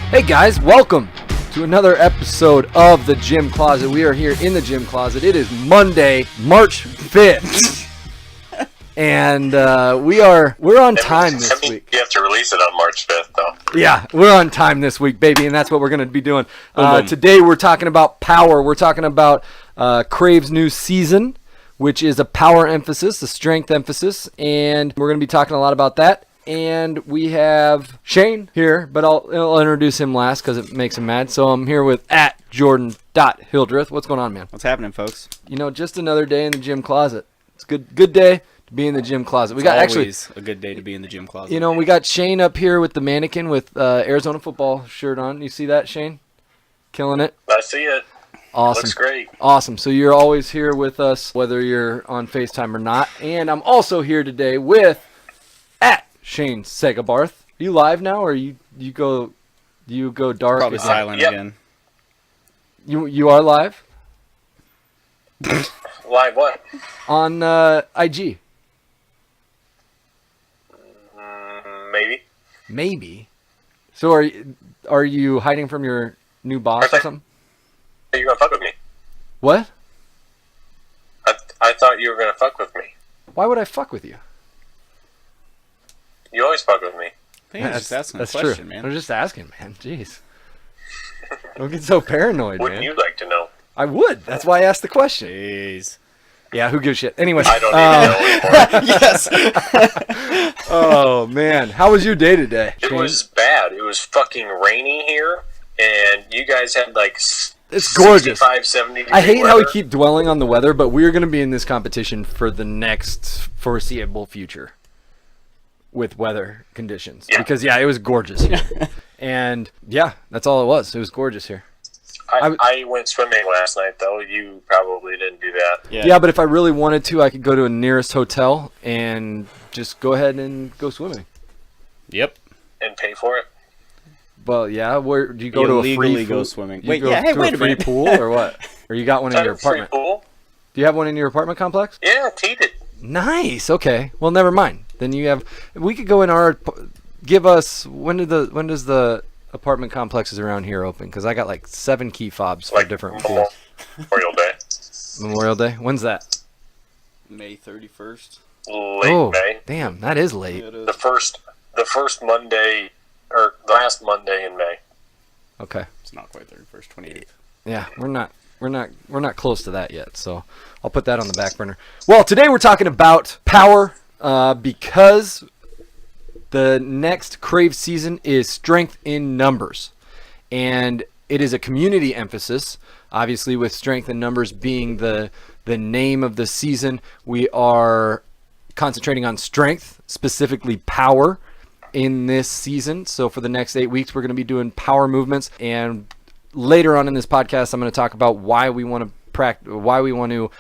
Hey guys, welcome to another episode of the Gym Closet. We are here in the Gym Closet. It is Monday, March 5th. And we're on time this week. You have to release it on March 5th, though. Yeah, we're on time this week, baby, and that's what we're going to be doing. Today we're talking about power. We're talking about Krave's new season, which is a power emphasis, a strength emphasis, and we're going to be talking a lot about that. And we have Shane here, but I'll introduce him last because it makes him mad. So I'm here with @Jordan.Hildreth. What's going on, man? What's happening, folks? You know, just another day in the Gym Closet. It's good day to be in the Gym Closet. We got always a good day to be in the Gym Closet. You know, we got Shane up here with the mannequin with Arizona football shirt on. You see that, Shane? Killing it. I see it. Awesome. Looks great. Awesome. So you're always here with us, whether you're on FaceTime or not. And I'm also here today with @Shane Segabarth. Are you live now, or you go dark? Probably silent again. You are live Live what? on IG. Maybe. So are you hiding from your new boss or something? You're gonna fuck with me. What? I thought you were gonna fuck with me. Why would I fuck with you? You always fuck with me. I think I'm just asking a That's question, true. man. I'm just asking, man. Jeez. Don't get so paranoid, Wouldn't man. you like to know? I would. That's why I asked the question. Jeez. Yeah, who gives a shit? Anyways. I don't even know anymore. Yes. Oh, man. How was your day today, It Shane? was bad. It was fucking rainy here, and you guys had like It's gorgeous. 65, 70 I hate how we weather. keep dwelling on the weather, but we're going to be in this competition for the next foreseeable future with weather conditions. Yeah. Because, it was gorgeous here. And, that's all it was. It was gorgeous here. I went swimming last night, though. You probably didn't do that. Yeah, but if I really wanted to, I could go to a nearest hotel and just go ahead and go swimming. Yep. And pay for it. Well, yeah. Where do you go to a free Illegally go swimming. Wait, wait a free pool or what? Or you got one in your Free apartment? pool? Do you have one in your apartment complex? Yeah, heated. Nice. Okay. Well, never mind. Then we could go in our. Give us when does the apartment complexes around here open? Because I got like 7 key fobs for different pools. Memorial Day. Memorial Day. When's that? May 31st. Late May. Damn, that is late. Yeah, it is. The first Monday, or the last Monday in May. Okay. It's not quite 31st, 28th. Yeah, we're not close to that yet, so I'll put that on the back burner. Well, today we're talking about power because the next Krave season is strength in numbers, and it is a community emphasis. Obviously, with strength in numbers being the name of the season, we are concentrating on strength, specifically power, in this season. So for the next 8 weeks, we're going to be doing power movements, and later on in this podcast, I'm going to talk about why we want to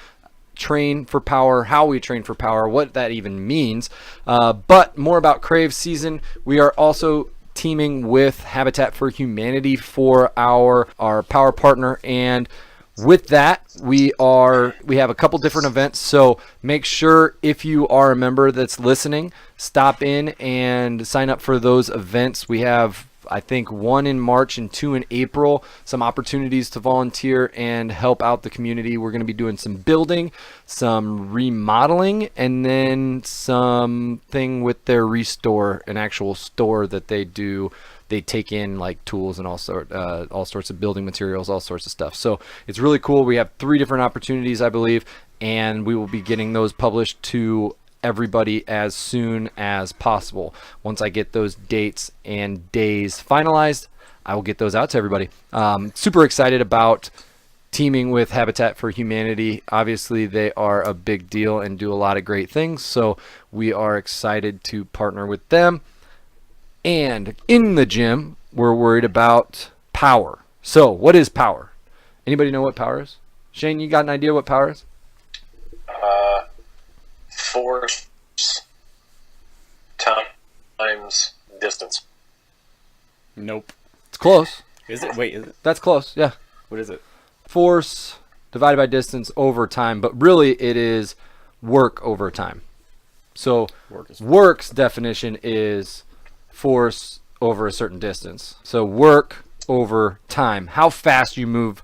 train for power, how we train for power, what that even means. But more about Krave season. We are also teaming with Habitat for Humanity for our power partner, and with that, we have a couple different events. So make sure, if you are a member that's listening, stop in and sign up for those events. We have, I think, 1 in March and 2 in April, some opportunities to volunteer and help out the community. We're going to be doing some building, some remodeling, and then something with their restore, an actual store that they do. They take in like tools and all sorts of building materials, all sorts of stuff. So it's really cool. We have 3 different opportunities, I believe, and we will be getting those published to everybody as soon as possible. Once I get those dates and days finalized, I will get those out to everybody. Super excited about teaming with Habitat for Humanity. Obviously, they are a big deal and do a lot of great things, so we are excited to partner with them. And in the gym, we're worried about power. So what is power? Anybody know what power is? Shane, you got an idea what power is? Force times distance. Nope. It's close. Is it? Wait, is it? That's close, yeah. What is it? Force divided by distance over time, but really it is work over time. So work's definition is force over a certain distance. So work over time. How fast you move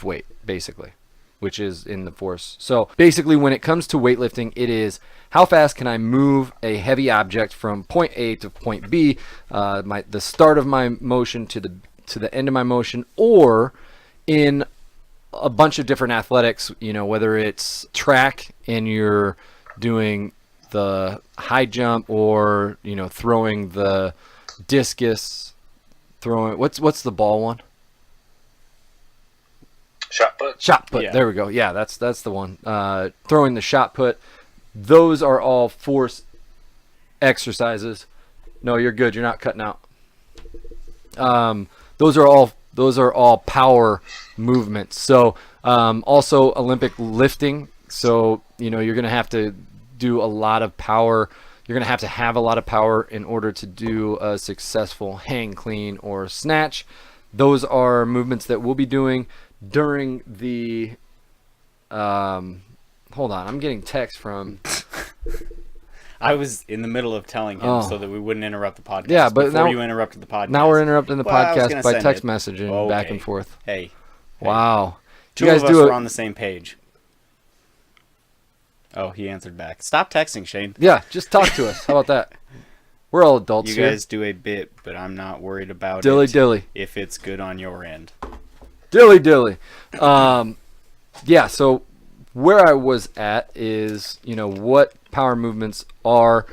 weight, basically, which is in the force. So basically when it comes to weightlifting, it is how fast can I move a heavy object from point A to point B, the start of my motion to the end of my motion, or in a bunch of different athletics, whether it's track and you're doing the high jump, or throwing the discus, what's the ball one? Shot put. Shot put. Yeah. There we go. Yeah, that's the one. Throwing the shot put. Those are all force exercises. No, you're good. You're not cutting out. Those are all power movements. So also Olympic lifting. So you're gonna have to do a lot of power. You're gonna have to have a lot of power in order to do a successful hang clean or snatch. Those are movements that we'll be doing during the hold on, I'm getting text from I was in the middle of telling him so that we wouldn't interrupt the podcast. Yeah, but before now you interrupted the podcast. Now we're interrupting the Well, I was podcast gonna by send text it. messaging back and Okay. forth. Hey. Wow. Two You guys of us do were it. on the same page. Oh, he answered back. Stop texting, Shane. Yeah, just talk to us. How about that? We're all adults You here. guys do a bit, but I'm not worried about Dilly it dilly. if it's good on your end. Dilly dilly. Yeah, so where I was at is, what power movements are.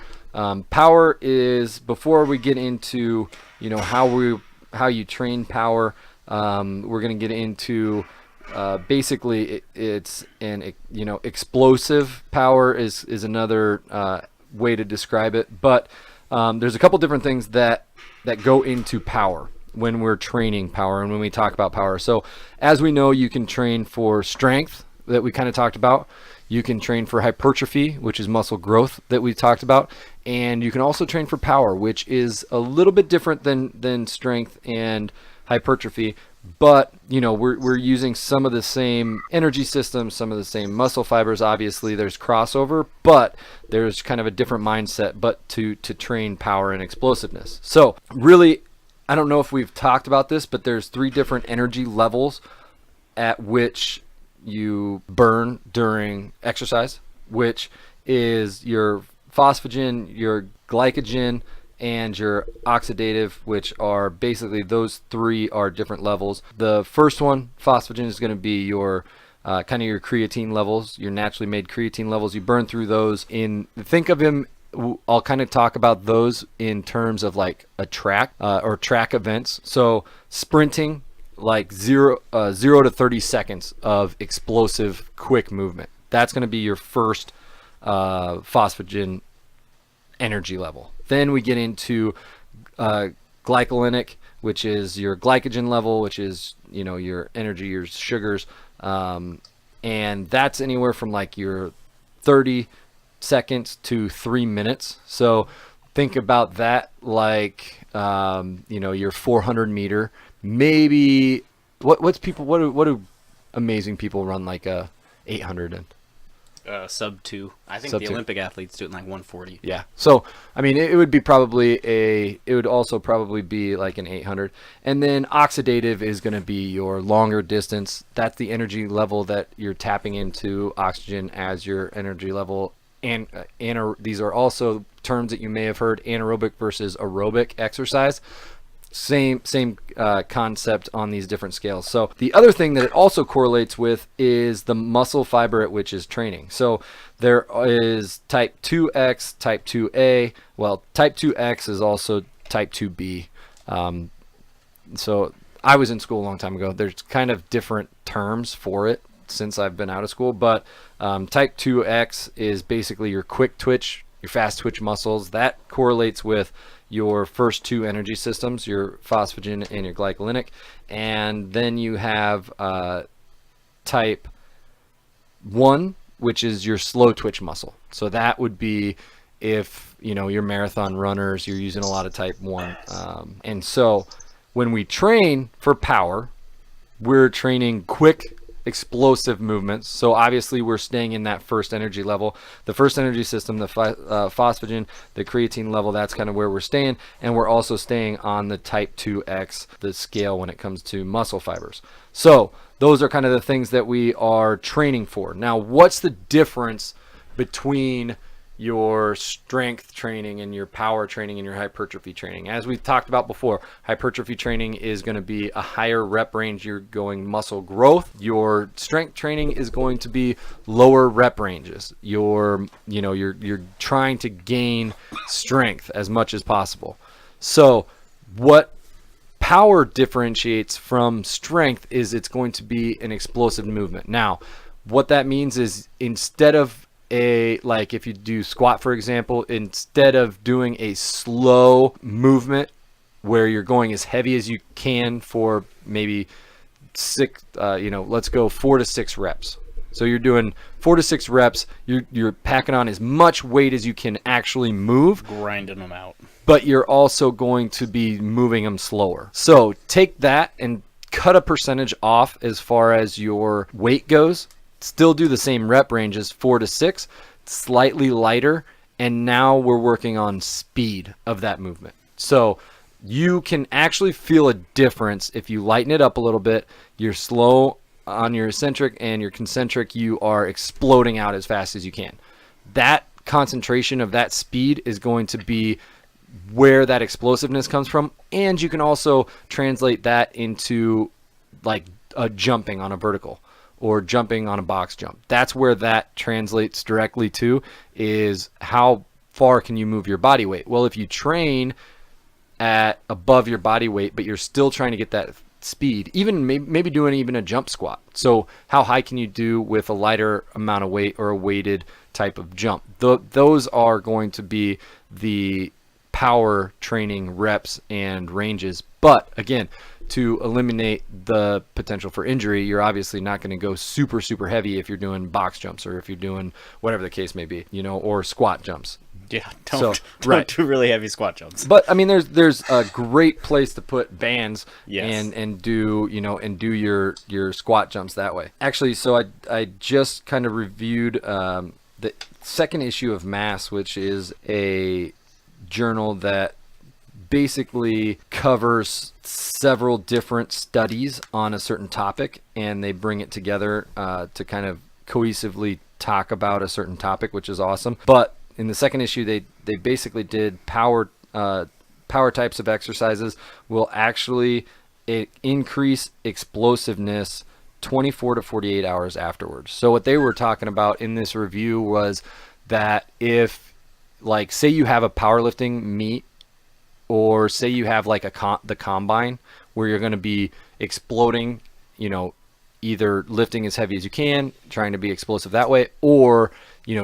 Power is, before we get into, how you train power, we're going to get into basically it's an, explosive power is another way to describe it. But there's a couple different things that go into power when we're training power and when we talk about power. So as we know, you can train for strength that we kind of talked about. You can train for hypertrophy, which is muscle growth that we talked about. And you can also train for power, which is a little bit different than strength and hypertrophy. But, we're using some of the same energy systems, some of the same muscle fibers. Obviously, there's crossover, but there's kind of a different mindset, but to train power and explosiveness. So really, I don't know if we've talked about this, but there's 3 different energy levels at which you burn during exercise, which is your phosphagen, your glycogen, and your oxidative, which are basically, those 3 are different levels. The first one, phosphagen, is going to be your kind of your creatine levels, your naturally made creatine levels. You burn through those think of him, I'll kind of talk about those in terms of like a track or track events. So sprinting, like 0 to 30 seconds of explosive quick movement. That's going to be your first phosphagen energy level. Then we get into glycolinic, which is your glycogen level, which is your energy, your sugars, and that's anywhere from like your 30 seconds to 3 minutes. So think about that like your 400 meter. Maybe what do amazing people run like a 800 in? Sub 2. I think Sub the 2. Olympic athletes do it in like 140. Yeah. So I mean, it would also probably be like an 800. And then oxidative is going to be your longer distance. That's the energy level that you're tapping into oxygen as your energy level. And these are also terms that you may have heard: anaerobic versus aerobic exercise. Same concept on these different scales. So the other thing that it also correlates with is the muscle fiber at which is training. So there is type 2X, type 2A. Well, type 2X is also type 2B. So I was in school a long time ago. There's kind of different terms for it since I've been out of school, but type 2X is basically your quick twitch, your fast twitch muscles. That correlates with your first 2 energy systems, your phosphagen and your glycolinic. And then you have type 1, which is your slow twitch muscle. So that would be if you're marathon runners, you're using a lot of type 1. And so when we train for power, we're training quick explosive movements. So obviously we're staying in that first energy level. The first energy system, the phosphagen, the creatine level, that's kind of where we're staying. And we're also staying on the type 2X, the scale when it comes to muscle fibers. So those are kind of the things that we are training for. Now, what's the difference between your strength training and your power training and your hypertrophy training? As we've talked about before, hypertrophy training is going to be a higher rep range. You're going muscle growth. Your strength training is going to be lower rep ranges. You're trying to gain strength as much as possible. So what power differentiates from strength is it's going to be an explosive movement. Now, what that means is instead of like if you do squat, for example, instead of doing a slow movement where you're going as heavy as you can for maybe let's go 4 to 6 reps. So you're doing 4 to 6 reps. You're packing on as much weight as you can actually move, grinding them out. But you're also going to be moving them slower. So take that and cut a percentage off as far as your weight goes. Still do the same rep ranges, 4 to 6, slightly lighter, and now we're working on speed of that movement. So you can actually feel a difference if you lighten it up a little bit. You're slow on your eccentric, and your concentric, you are exploding out as fast as you can. That concentration of that speed is going to be where that explosiveness comes from, and you can also translate that into like a jumping on a vertical or jumping on a box jump. That's where that translates directly to, is how far can you move your body weight. Well, if you train at above your body weight, but you're still trying to get that speed, even maybe doing even a jump squat. So how high can you do with a lighter amount of weight or a weighted type of jump? Those are going to be the power training reps and ranges. But again, to eliminate the potential for injury, you're obviously not going to go super, super heavy if you're doing box jumps or if you're doing whatever the case may be, or squat jumps. Yeah, don't do really heavy squat jumps. But I mean, there's a great place to put bands. Yes. and do your squat jumps that way. Actually, so I just kind of reviewed the second issue of Mass, which is a journal that basically covers several different studies on a certain topic, and they bring it together to kind of cohesively talk about a certain topic, which is awesome. But in the second issue, they basically did power types of exercises will actually increase explosiveness 24 to 48 hours afterwards. So what they were talking about in this review was that if, like, say you have a powerlifting meet, or say you have like the combine where you're going to be exploding, either lifting as heavy as you can, trying to be explosive that way, or,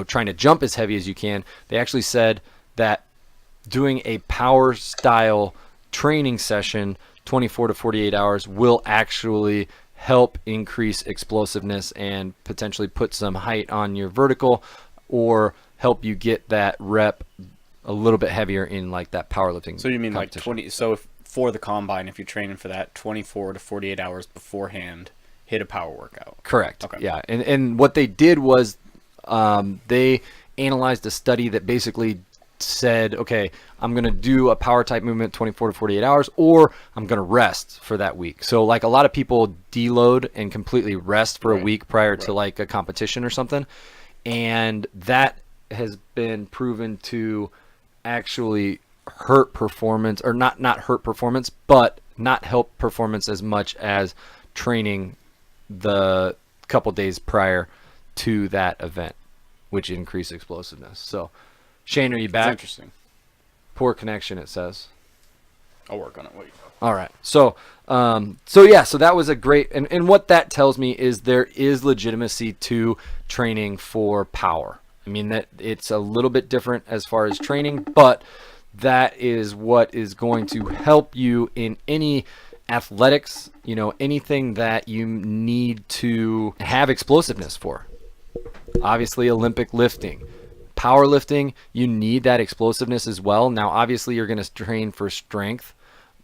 trying to jump as heavy as you can. They actually said that doing a power style training session 24 to 48 hours will actually help increase explosiveness and potentially put some height on your vertical, or help you get that rep a little bit heavier in like that powerlifting. So you mean like 20? So if for the combine, if you're training for that, 24 to 48 hours beforehand, hit a power workout. Correct. Okay. Yeah, and what they did was they analyzed a study that basically said, okay, I'm going to do a power type movement 24 to 48 hours, or I'm going to rest for that week. So like a lot of people deload and completely rest for a week prior to like a competition or something, and that has been proven to actually hurt performance, or not hurt performance, but not help performance as much as training the couple days prior to that event, which increase explosiveness. So Shane, are you back? That's interesting. Poor connection, it says. I'll work on it. Wait. All right. So that was a great, and what that tells me is there is legitimacy to training for power. I mean, that it's a little bit different as far as training, but that is what is going to help you in any athletics, anything that you need to have explosiveness for. Obviously, Olympic lifting. Powerlifting, you need that explosiveness as well. Now, obviously, you're going to train for strength,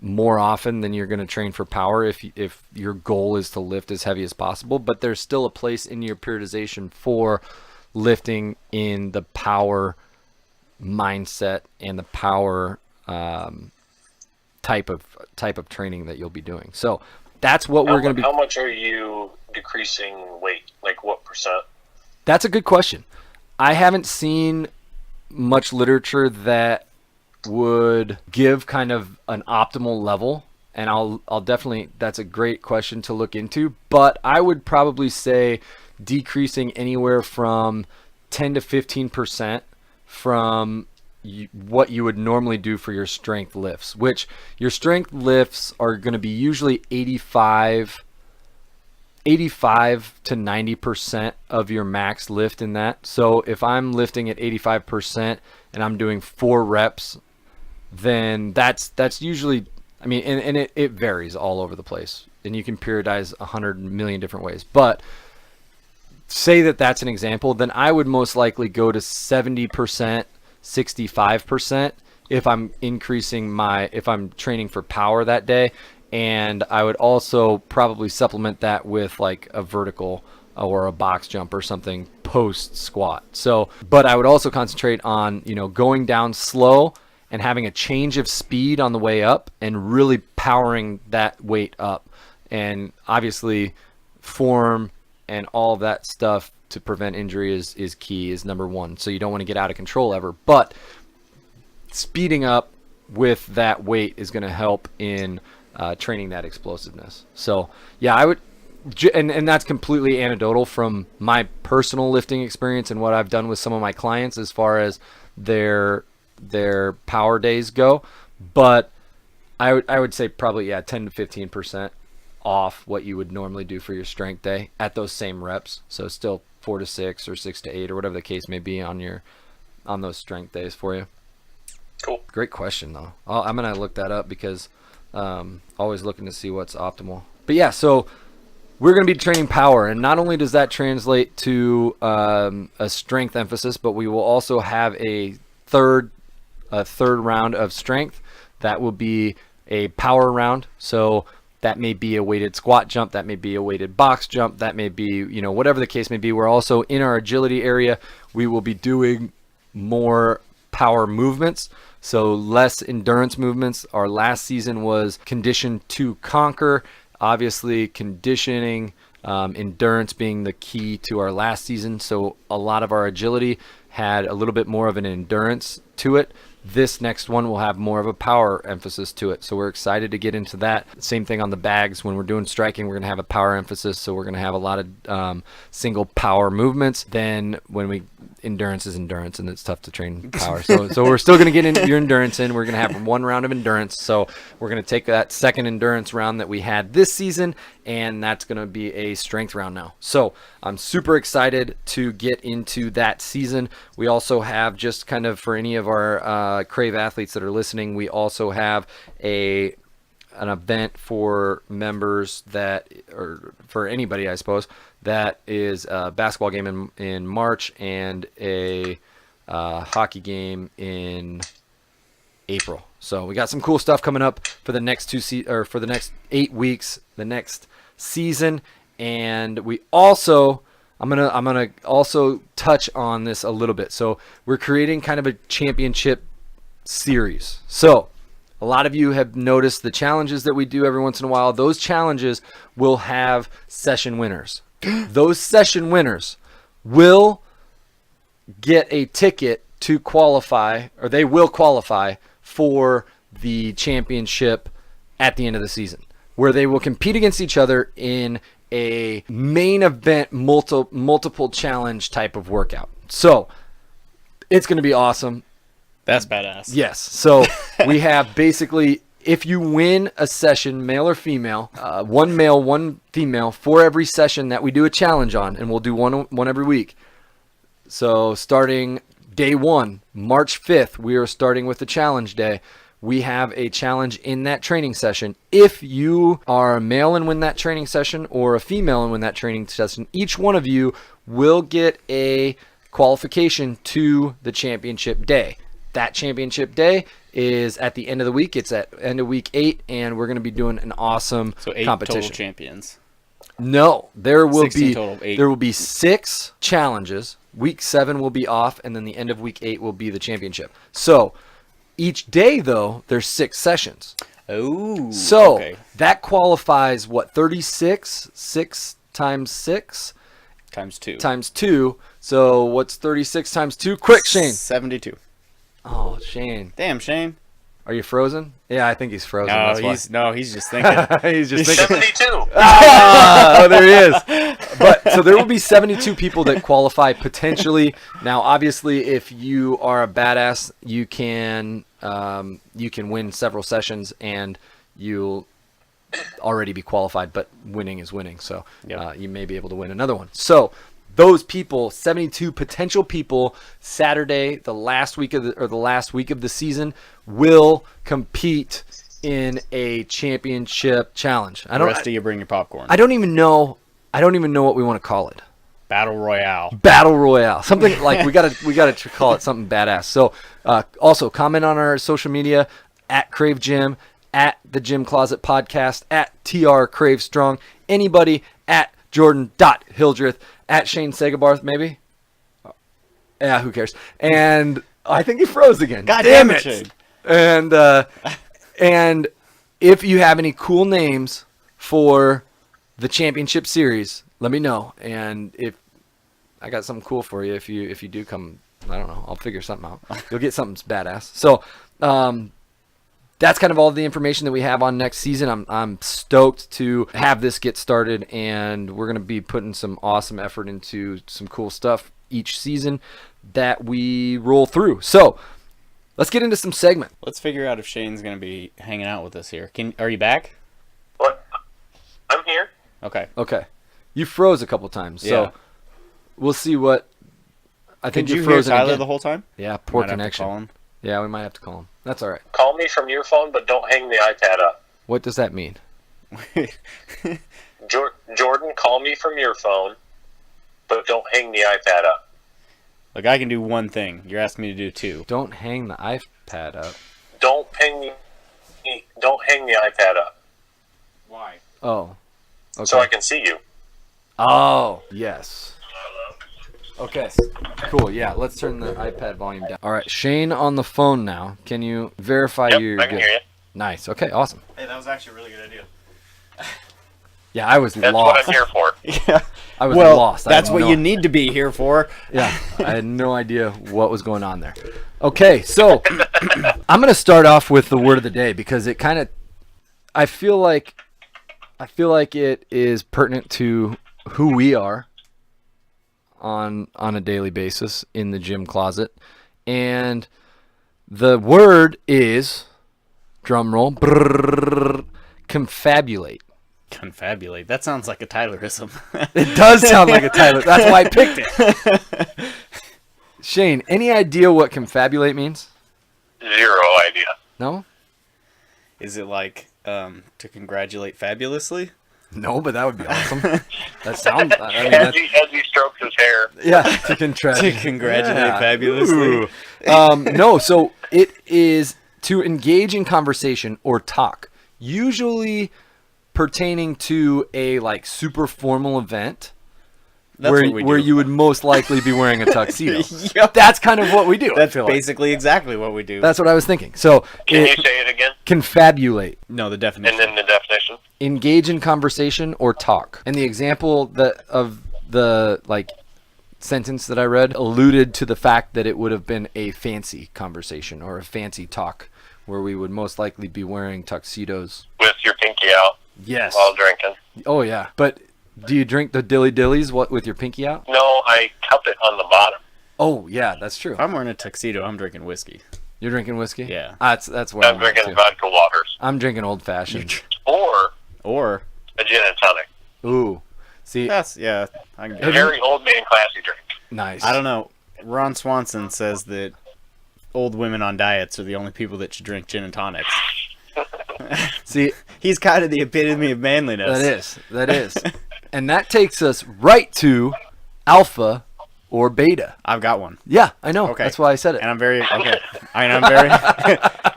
more often than you're going to train for power if your goal is to lift as heavy as possible. But there's still a place in your periodization for lifting in the power mindset and the power type of training that you'll be doing. So that's what we're going to be. How much are you decreasing weight? Like what percent? That's a good question. I haven't seen much literature that would give kind of an optimal level, and I'll definitely, that's a great question to look into, but I would probably say decreasing anywhere from 10 to 15% from what you would normally do for your strength lifts, which your strength lifts are going to be usually 85 to 90% of your max lift in that. So if I'm lifting at 85% and I'm doing 4 reps, then that's usually, I mean, and it varies all over the place, and you can periodize 100 million different ways. But say that that's an example, then I would most likely go to 70%, 65% if I'm if I'm training for power that day. And I would also probably supplement that with like a vertical or a box jump or something post squat. So, but I would also concentrate on, going down slow and having a change of speed on the way up and really powering that weight up. And obviously form and all of that stuff to prevent injury is key, is number one. So you don't want to get out of control ever, but speeding up with that weight is going to help in training that explosiveness. So yeah, I would, and that's completely anecdotal from my personal lifting experience and what I've done with some of my clients as far as their power days go. But I would say probably 10 to 15% off what you would normally do for your strength day at those same reps. So still 4 to 6 or 6 to 8 or whatever the case may be on those strength days for you. Cool. Great question though. I'm gonna look that up because always looking to see what's optimal. But yeah, so we're going to be training power, and not only does that translate to a strength emphasis, but we will also have a third round of strength. That will be a power round. So that may be a weighted squat jump, that may be a weighted box jump, that may be, whatever the case may be. We're also in our agility area. We will be doing more power movements, so less endurance movements. Our last season was condition to conquer. Obviously conditioning, endurance being the key to our last season. So a lot of our agility had a little bit more of an endurance to it. This next one will have more of a power emphasis to it. So we're excited to get into that. Same thing on the bags. When we're doing striking, we're going to have a power emphasis. So we're going to have a lot of single power movements. Then when endurance is endurance, and it's tough to train power. So we're still going to get your endurance in. We're going to have one round of endurance. So we're going to take that second endurance round that we had this season, and that's going to be a strength round now. So I'm super excited to get into that season. We also have, just kind of for any of our Krave athletes that are listening, we also have an event for members or for anybody, I suppose, that is a basketball game in March and a hockey game in April. So we got some cool stuff coming up for the next for the next 8 weeks, the next season. And we also, I'm gonna also touch on this a little bit. So we're creating kind of a championship series. So a lot of you have noticed the challenges that we do every once in a while. Those challenges will have session winners. Those session winners will get a ticket to qualify, or they will qualify for the championship at the end of the season, where they will compete against each other in a main event multiple challenge type of workout. So it's going to be awesome. That's badass. Yes. So we have basically, if you win a session, male or female, one male, one female, for every session that we do a challenge on, and we'll do one every week. So starting day 1, March 5th, we are starting with the challenge day. We have a challenge in that training session. If you are a male and win that training session, or a female and win that training session, each one of you will get a qualification to the championship day. that championship day is at the end of the week. It's at end of week 8, and we're going to be doing an awesome So 8 competition. total champions. No, there will 16 be total, 8. there will be 6 challenges. Week 7 will be off, and then the end of week 8 will be the championship. So each day, though, there's 6 sessions. Oh, So okay. that qualifies what 36, 6 times 6 Times 2. times 2. So what's 36 times 2? Quick, Shane. 72. Oh, Shane, Damn, Shane. are you frozen? Yeah, I think he's frozen. No, That's he's just thinking. why. He's just thinking. 72. Oh, there he is. But so there will be 72 people that qualify potentially. Now, obviously, if you are a badass, you can win several sessions and you'll already be qualified. But winning is winning, so Yep. you may be able to win another one. So those people, 72 potential people, Saturday, the last week of the season, will compete in a championship challenge. The rest of you bring your popcorn. I don't even know what we want to call it. Battle Royale. Battle Royale. Something like we gotta call it something badass. So also comment on our social media at Krave Gym, at the Gym Closet Podcast, at TR Krave Strong, anybody at Jordan.Hildreth, at Shane Segabarth, maybe? Yeah, who cares? And I think he froze again. God damn damn it, it. Shane. And if you have any cool names for the championship series, let me know. And if I got something cool for you, if you do come, I don't know, I'll figure something out. You'll get something badass. So that's kind of all the information that we have on next season. I'm stoked to have this get started, and we're gonna be putting some awesome effort into some cool stuff each season that we roll through. So let's get into some segment. Let's figure out if Shane's going to be hanging out with us here. Are you back? What? I'm here. Okay. Okay. You froze a couple times, so Yeah. we'll see what. I think Did you you're hear frozen Tyler again. the whole time? Yeah, poor Might have to connection. call him. Yeah, we might have to call him. That's all right. Call me from your phone, but don't hang the iPad up. What does that mean? Jordan, call me from your phone, but don't hang the iPad up. Look, I can do one thing. You're asking me to do 2. Don't hang the iPad up. Don't hang the iPad up, Why? Oh. Okay. so I can see you. Oh, yes. Okay. Cool. Yeah, let's turn the iPad volume down. All right, Shane on the phone now. Can you verify Yep, you're I can good? hear you. Nice. Okay, awesome. Hey, that was actually a really good idea. Yeah, I was That's lost. what I'm here for. Yeah. I was Well, lost. I that's had what no- you need to be here for. Yeah, I had no idea what was going on there. Okay, so I'm going to start off with the word of the day because it kind of, I feel like it is pertinent to who we are on a daily basis in the gym closet, and the word is, drum roll, brrrr, confabulate. Confabulate. That sounds like a Tylerism. It does sound like a Tyler. That's why I picked it. Shane, any idea what confabulate means? Zero idea. No? Is it like to congratulate fabulously? No, but that would be awesome. That sounds. I mean, that's, As he strokes his hair. yeah, to To congratulate. congratulate fabulously. No, so it is to engage in conversation or talk, usually pertaining to a like super formal event That's where what we do. you would most likely be wearing a tuxedo. Yep. That's kind of what we do. I That's feel like. basically exactly what we do. That's what I was thinking. So Can you it, say it again? confabulate. No, the And definition. then the definition. Engage in conversation or talk. And the example that of the like sentence that I read alluded to the fact that it would have been a fancy conversation or a fancy talk where we would most likely be wearing tuxedos. With your pinky out Yes. while drinking. Oh yeah. But do you drink the dilly dillies with your pinky out? No, I cup it on the bottom. Oh yeah, that's true. If I'm wearing a tuxedo, I'm drinking whiskey. You're drinking whiskey? Yeah. That's where I'm I'm at drinking too. vodka waters. I'm drinking old fashioned. Or Or a gin and tonic. Ooh. See, that's I can A get it. very old man classy drink. nice. I don't know. Ron Swanson says that old women on diets are the only people that should drink gin and tonics. See, He's kind of the epitome of manliness. that is. And that takes us right to alpha or beta? I've got one. Yeah, I know. Okay. That's why I said it. And I'm very okay. I'm very,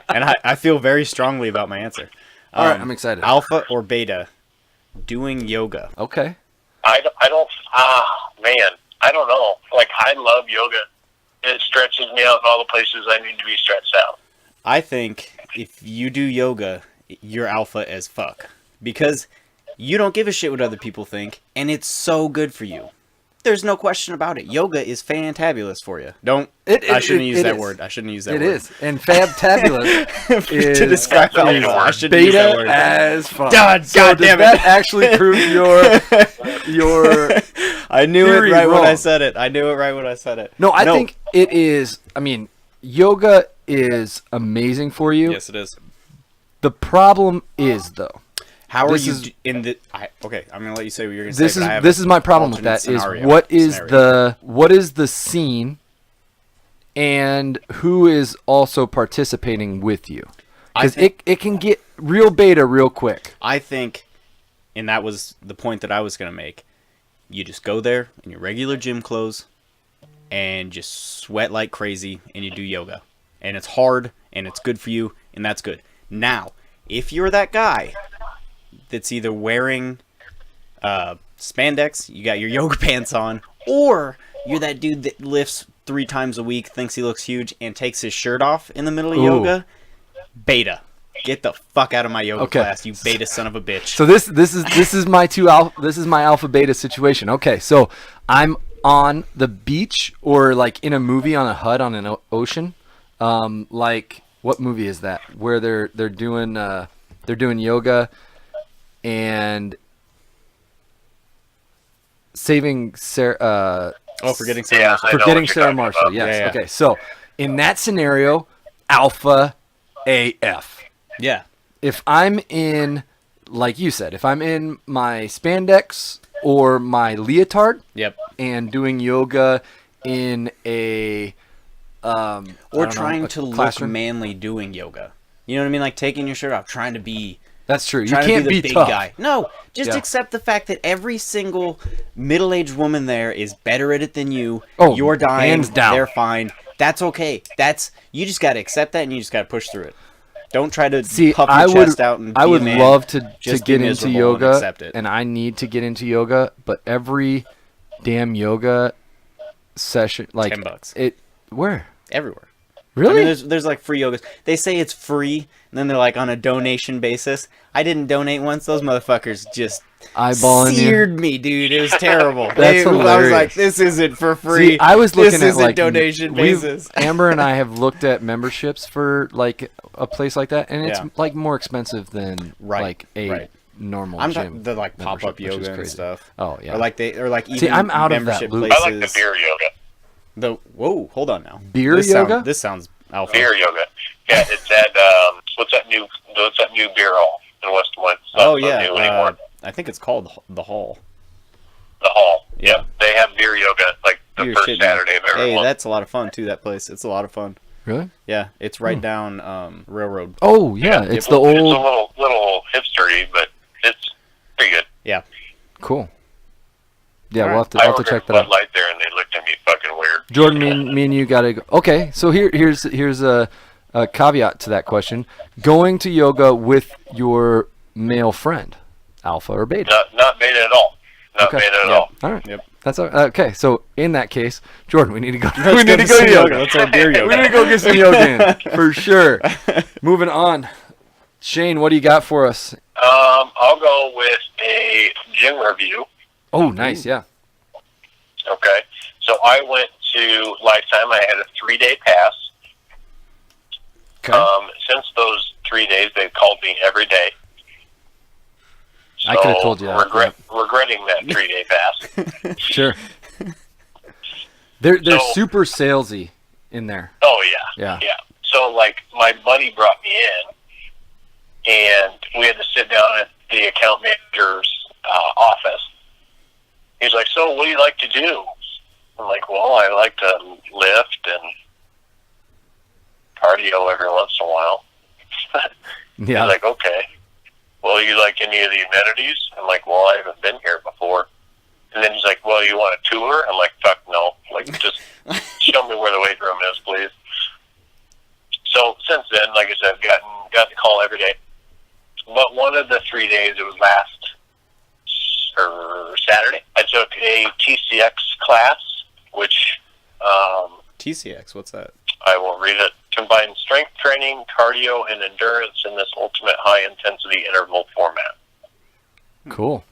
and I feel very strongly about my answer. All right, I'm excited. Alpha or beta, doing yoga. Okay. I don't, man, I don't know. Like, I love yoga. It stretches me out in all the places I need to be stretched out. I think if you do yoga, you're alpha as fuck. Because you don't give a shit what other people think, and it's so good for you. There's no question about it. Yoga is fantabulous for you. I shouldn't use that word. I shouldn't use that word. It is. And fabtabulous is to describe alpha. I shouldn't use beta that word. as fuck. God So damn does it. that actually prove your I knew it theory right when I wrong? said it. I knew it right when I said it. No, I think it is. I mean, yoga is amazing for you. Yes, it is. The problem is, though, How are This you is- in the? Okay, I'm gonna let you say what you're gonna this say. but I is have this an is my problem with alternate that. Is scenario. what is the scene, and who is also participating with you? Because it can get real beta real quick. I think, and that was the point that I was gonna make. You just go there in your regular gym clothes, and just sweat like crazy, and you do yoga, and it's hard, and it's good for you, and that's good. Now, if you're that guy that's either wearing spandex, you got your yoga pants on, or you're that dude that lifts 3 times a week, thinks he looks huge, and takes his shirt off in the middle of Ooh. yoga, beta. Get the fuck out of my yoga Okay. class, you beta son of a bitch. So this is my alpha beta situation. Okay, so I'm on the beach or like in a movie on a hut on an ocean. Like what movie is that? Where they're doing yoga and saving Sarah. Forgetting Sarah Yeah, Marshall. I know Forgetting what you're Sarah talking Marshall. about. Yes. Yeah, yeah. Okay. So in that scenario, alpha AF. Yeah. If I'm in, like you said, if I'm in my spandex or my leotard Yep. and doing yoga in a I Or don't know, trying a to look classroom. manly doing yoga. You know what I mean? Like taking your shirt off, trying to be That's true. You trying can't to be be the big tough. guy. No, just Yeah. accept the fact that every single middle-aged woman there is better at it than you. Oh, You're dying. hands down. They're fine. That's okay. You just got to accept that, and you just got to push through it. Don't try to See, puff your I would chest out and I be a would man. love to Just get be into miserable and yoga, accept it. and I need to get into yoga, but every damn yoga session, like $10. it, where Everywhere. really? I mean, there's like free yogas. They say it's free, and then they're like on a donation basis. I didn't donate once. Those motherfuckers just Eyeballing you. seared me, dude. It was terrible. That's I was hilarious. like, this isn't for free. See, I was looking this at isn't like donation we've- basis. Amber and I have looked at memberships for like a place like that, and it's Yeah. like more expensive than Right, like a right. normal I'm gym. talking the like pop up membership, which is yoga and crazy. stuff. Oh yeah. Or like even See, I'm out of that membership loop. places. I like the beer yoga. Whoa, hold on now. Beer this yoga? This sounds alpha. Beer yoga. Yeah, it's at what's that new beer hall in West Point? It's not Oh so yeah, new anymore. I think it's called the Hall. The hall. Yeah. Yep. They have beer yoga like the You're first shitting me. Saturday of every Hey, month. that's a lot of fun too. That place, it's a lot of fun. Really? Yeah, it's right down Railroad. Oh yeah, it's the It's a old. little hipstery, but it's pretty good. Yeah. Cool. Yeah, All we'll right. have to, I'll have to ordered check that Bud out. Light there, and they looked at me fucking weird. Jordan, me and you gotta go. Okay, so here's a caveat to that question: going to yoga with your male friend, alpha or beta. Not beta at all. Not Okay. beta at Yep. all. All right. Yep. That's okay. So in that case, Jordan, we need to go. Let's we need to go some to yoga. Let's have beer yoga. We need to go get some yoga in for sure. Moving on, Shane, what do you got for us? I'll go with a gym review. Oh, nice. Yeah. Okay. So I went to Lifetime. I had a 3-day pass. Okay. Since those 3 days, they've called me every day. So I could've told you that, regretting that 3-day pass. Sure. They're So- super salesy in there. Oh, yeah. Yeah. Yeah. So, like, my buddy brought me in, and we had to sit down at the account manager's office. He's like, so what do you like to do? I'm like, well, I like to lift and cardio every once in a while. Yeah. He's like, okay. Well, you like any of the amenities? I'm like, well, I haven't been here before. And then he's like, well, you want a tour? I'm like, fuck no. Like, Like, just show me where the weight room is, please. So since then, like I said, I've got the call every day. But one of the 3 days, it was Saturday, I took a TCX class, which TCX, what's that? I won't read it. Combines strength training, cardio, and endurance in this ultimate high-intensity interval format. Cool.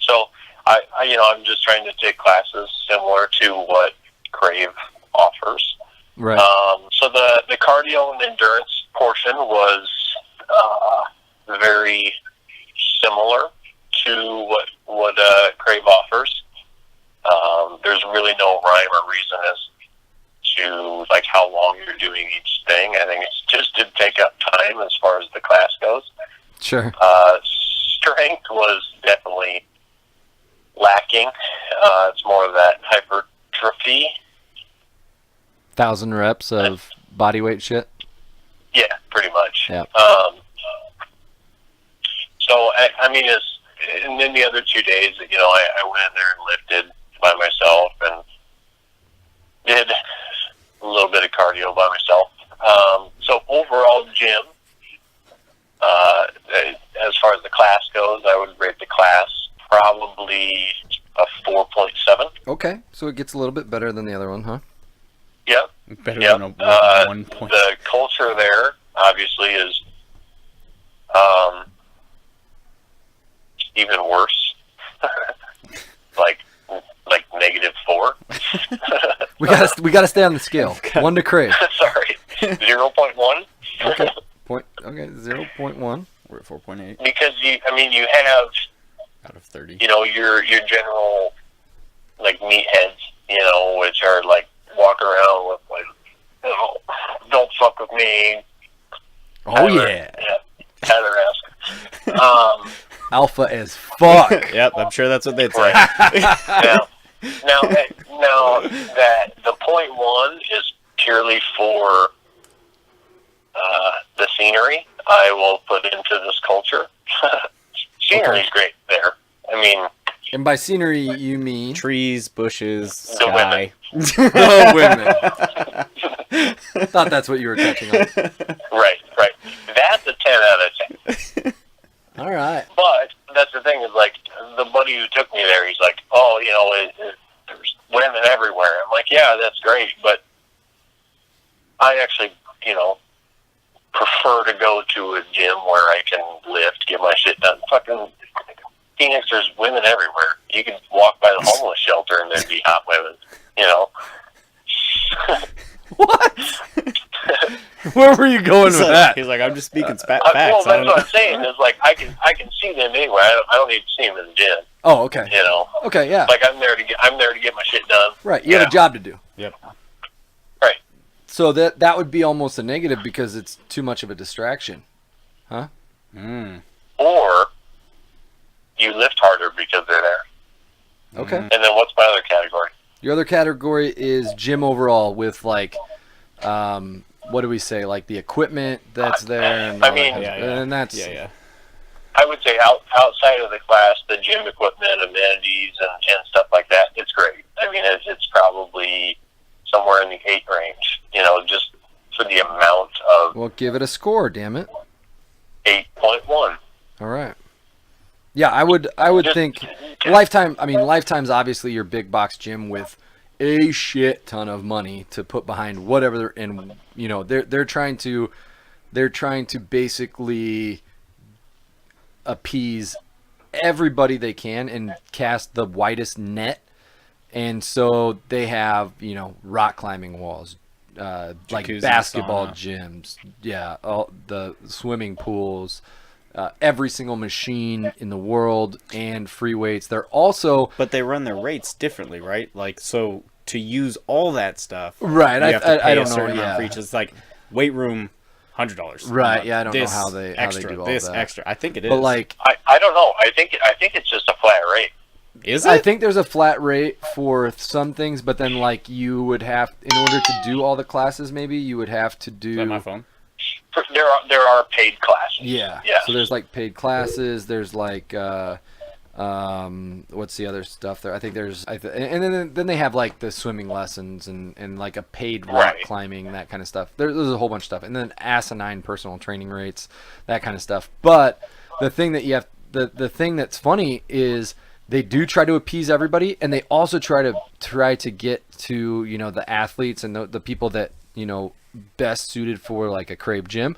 So, I'm just trying to take classes similar to what Krave offers. Right. So the cardio and endurance portion was very similar to what Krave offers. There's really no rhyme or reason as to like how long you're doing each thing. I think it's just to take up time as far as the class goes. Sure. Strength was definitely lacking. It's more of that hypertrophy. 1,000 reps of body weight shit. Yeah, pretty much. Yeah. So I mean, and then the other 2 days, I went in there and lifted by myself and did a little bit of cardio by myself. So overall gym, as far as the class goes, I would rate the class probably a 4.7. Okay, so it gets a little bit better than the other one, huh? Yep. Better Yep. than a 1 point. The culture there obviously is even worse. like -4. We gotta stay on the scale. 1 to Krave. Sorry, 0.1. Okay. 0.1. We're at 4.8 Because you have out of 30. your general like meatheads, which are like walk around with like, don't fuck with me. Oh yeah. Tyler-esque. Alpha as fuck. Yep, I'm sure that's what they'd say. Right. Now that the 0.1 is purely for the scenery I will put into this culture. Scenery's great there. I mean, And by scenery, you mean Trees, bushes, The sky. the women. Thought that's what you were touching on. right. That's a 10 out of 10. All right. But that's the thing is, like, the buddy who took me there, he's like, oh, there's women everywhere. I'm like, yeah, that's great, but I actually, prefer to go to a gym where I can lift, get my shit done. Fucking Phoenix, there's women everywhere. You can walk by the homeless shelter and there'd be hot women, What? Where were you going with that? He's like, I'm just speaking facts. Well, that's what I'm saying. Is like I can see them anywhere. I don't need to see them in the gym. Oh, okay. Okay, yeah. Like I'm there to get my shit done. Right. You have a job to do. Yep. Right. So that would be almost a negative because it's too much of a distraction, huh? Or you lift harder because they're there. Okay. And then what's my other category? Your other category is gym overall with like, what do we say? Like the equipment that's there. And I all that mean, kind of- yeah. And that's I would say outside of the class, the gym equipment, amenities, and stuff like that, it's great. I mean, it's probably somewhere in the 8 range, just for the amount of Well, give it a score, damn it. 8.1. All right. Yeah, I would think Lifetime. I mean, Lifetime's obviously your big box gym with a shit ton of money to put behind whatever they're trying to basically appease everybody they can and cast the widest net. And so they have, rock climbing walls, like Jacuzzi, basketball sauna. gyms, all the swimming pools, every single machine in the world, and free weights. They're also But they run their rates differently, right? Like, so to use all that stuff, right. you have to pay I a don't know. certain amount Yeah, for each. It's like weight room, $100. Right, yeah, I don't know This how they extra, do all this that. extra. I think it is. but like I don't know. I think it's just a flat rate. is it? I think there's a flat rate for some things, but then like you would have, in order to do all the classes, maybe you would have to do. Is that my phone? There are paid classes. Yeah. Yeah. So there's like paid classes. There's like What's the other stuff there? I think there's, and then they have like the swimming lessons and like a paid rock Right. climbing, that kind of stuff. There's a whole bunch of stuff, and then asinine personal training rates, that kind of stuff. But the thing that you have, the thing that's funny is they do try to appease everybody, and they also try to get to, you know, the athletes and the people that, you know, best suited for like a Krave Gym,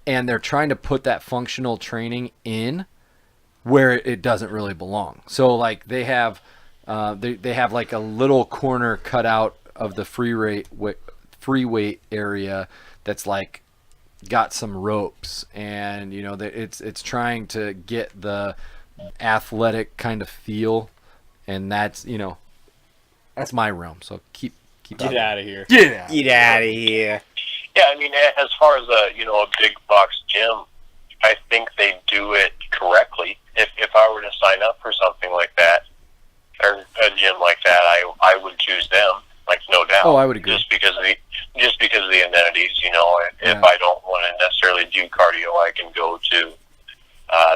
and they're trying to put that functional training in where it doesn't really belong. So like they have like a little corner cut out of the free weight area that's like got some ropes, and you know it's trying to get the athletic kind of feel, and that's, you know, that's my realm. So keep Get out of here. Yeah. Get out of here. Yeah, I mean, as far as a big box gym, I think they do it correctly. If I were to sign up for something like that, or a gym like that, I would choose them, like, no doubt. Oh, I would agree. Just because of the amenities, you know. If Yeah. I don't want to necessarily do cardio, I can go to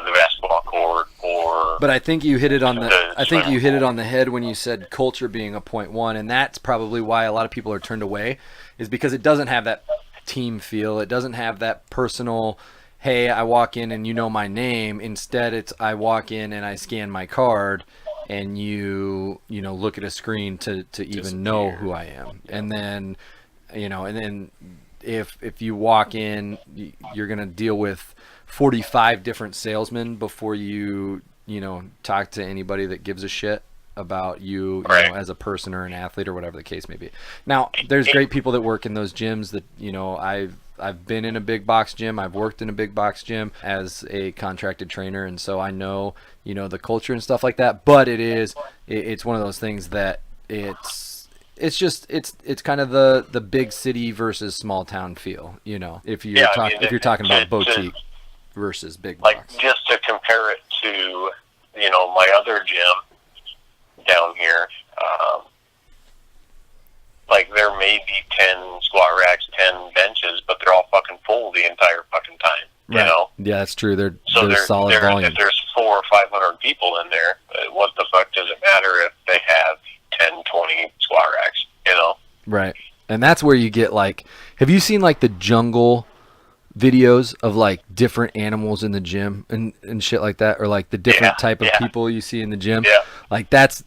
the basketball court or. But I think you hit it on the the head when you said culture being a point one, and that's probably why a lot of people are turned away, is because it doesn't have that team feel. It doesn't have that personal, hey, I walk in and you know my name. Instead, it's I walk in and I scan my card, and you know, look at a screen to even know who I am. And then, you know, and then if you walk in, you're gonna deal with 45 different salesmen before you know, talk to anybody that gives a shit about you, Right. you know, as a person or an athlete or whatever the case may be. Now, there's great people that work in those gyms that, you know, I've been in a big box gym. I've worked in a big box gym as a contracted trainer, and so I know, you know, the culture and stuff like that. But it's one of those things that it's kind of the big city versus small town feel, you know. If you're if you're talking about boutique versus big Like, box. just to compare it to, you know, my other gym down here, like, there may be 10 squat racks, 10 benches, but they're all fucking full the entire fucking time, you know? Yeah, that's true. They're So solid volume. if there's 400 or 500 people in there, what the fuck does it matter if they have 10, 20 squat racks, you know? Right. And that's where you get, like, have you seen like the jungle videos of like different animals in the gym and shit like that, or like the different type of people you see in the gym? Yeah. Like that's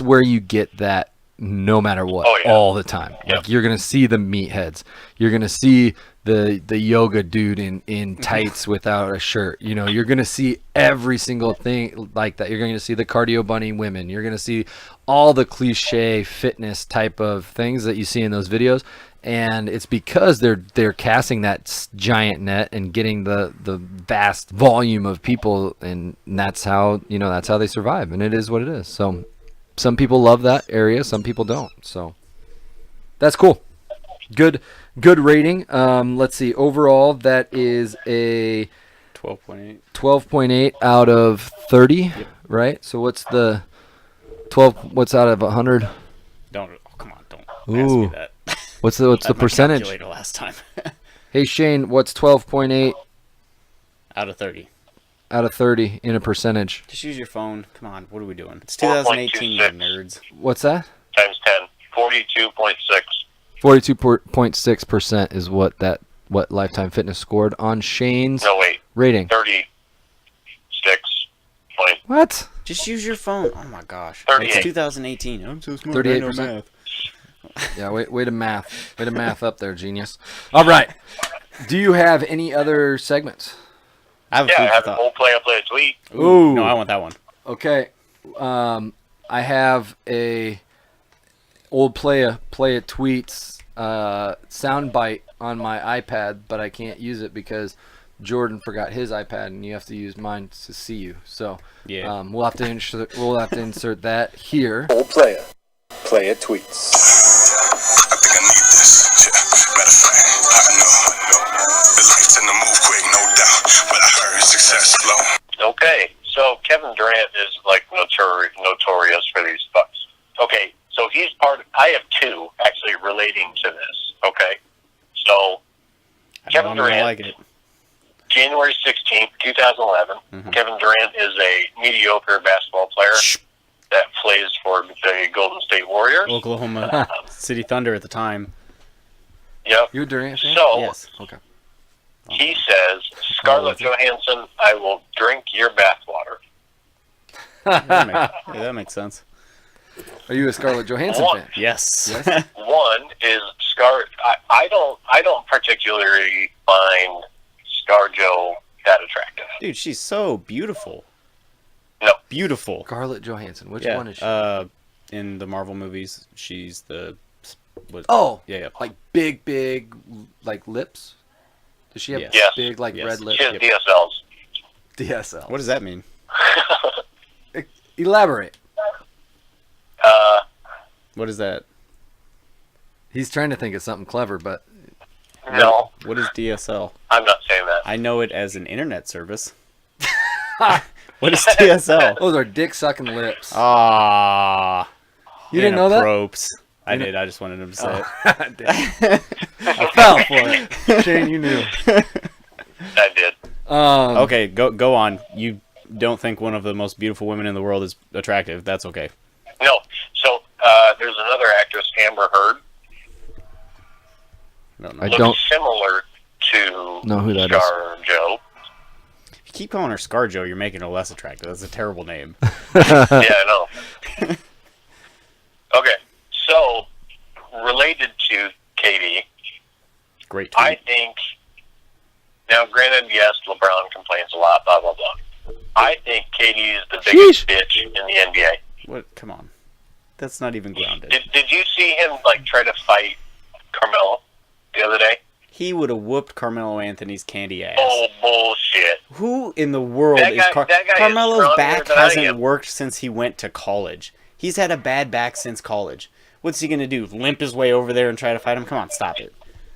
where you get that no matter what, all the time. Yep. Like you're gonna see the meatheads. You're gonna see the yoga dude in tights without a shirt. You know, you're gonna see every single thing like that. You're gonna see the cardio bunny women. You're gonna see all the cliche fitness type of things that you see in those videos. And it's because they're casting that giant net and getting the vast volume of people, and that's how they survive. And it is what it is. So some people love that area, some people don't. So that's cool. Good rating. Let's see. Overall, that is a 12.8. 12.8 out of 30, right? So what's the 12? What's out of 100? Don't. Oh, come on! Don't ask Ooh. me that. What's the I had my percentage? calculator last time. Hey Shane, what's 12.8 Out of 30. out of 30 in a percentage? Just use your phone. Come on. What are we doing? It's 2018, you 4.26. nerds. What's that? Times 10, 42.6. 42.6% is what Lifetime Fitness scored on Shane's No, wait, rating. 36 point. What? Just use your phone. Oh my gosh. 38. It's 2018. I'm so smart. I know 38%. math. Yeah, way to math up there, genius. All right. Do you have any other segments? I have a Yeah, food I for have a thought. whole play a tweet. Ooh. No, I want that one. Okay. I have a old play a tweets soundbite on my iPad, but I can't use it because Jordan forgot his iPad, and you have to use mine to see you. So Yeah. we'll have to insert that here. Old player. Player tweets. I think I need this. Matter of fact, I know. The lights in the move quick, no doubt. But I heard success slow. Okay, so Kevin Durant is like notorious for these fucks. Okay, so he's I have two actually relating to this. Okay, so I Kevin don't really Durant. like it. January 16th, 2011. Kevin Durant is a mediocre basketball player that plays for the Golden State Warriors. Oklahoma City Thunder at the time. Yep. You a Durant fan? So Yes. Okay. he says, Scarlett Johansson, I will drink your bathwater. That makes sense. Are you a Scarlett Johansson One. fan? Yes. One is I don't particularly find ScarJo that attractive. Dude, she's so beautiful. No. Beautiful. Scarlett Johansson. Which Yeah. one is she? In the Marvel movies, she's the. Oh, Yeah. like big, like lips. Does she have Yes. big, like Yes. red lips? She has DSLs. DSL. What does that mean? Elaborate. What is that? He's trying to think of something clever, but No, What is DSL? I'm not saying that. I know it as an internet service. What is DSL? those are dick sucking lips. Ah. You didn't know that? Tropes. I did. I just wanted him to say it. Damn. I fell for it. Shane, you knew. I did. Okay, go on. You don't think one of the most beautiful women in the world is attractive? That's okay. No. So there's another actress, Amber Heard. No. I Looks don't similar to know who that is. ScarJo. If you keep calling her ScarJo, you're making her less attractive. That's a terrible name. Yeah, I know. Okay, so related to Katie, Great tweet. I think. Now, granted, yes, LeBron complains a lot. Blah blah blah. I think Katie is the biggest bitch in the NBA. What? Come on. That's not even grounded. Did you see him try to fight Carmelo the other day? He would have whooped Carmelo Anthony's candy ass. Oh bullshit! Who in the world That is guy is Carmelo's stronger back than I hasn't am. worked since he went to college. He's had a bad back since college. What's he gonna do? Limp his way over there and try to fight him? Come on, stop it.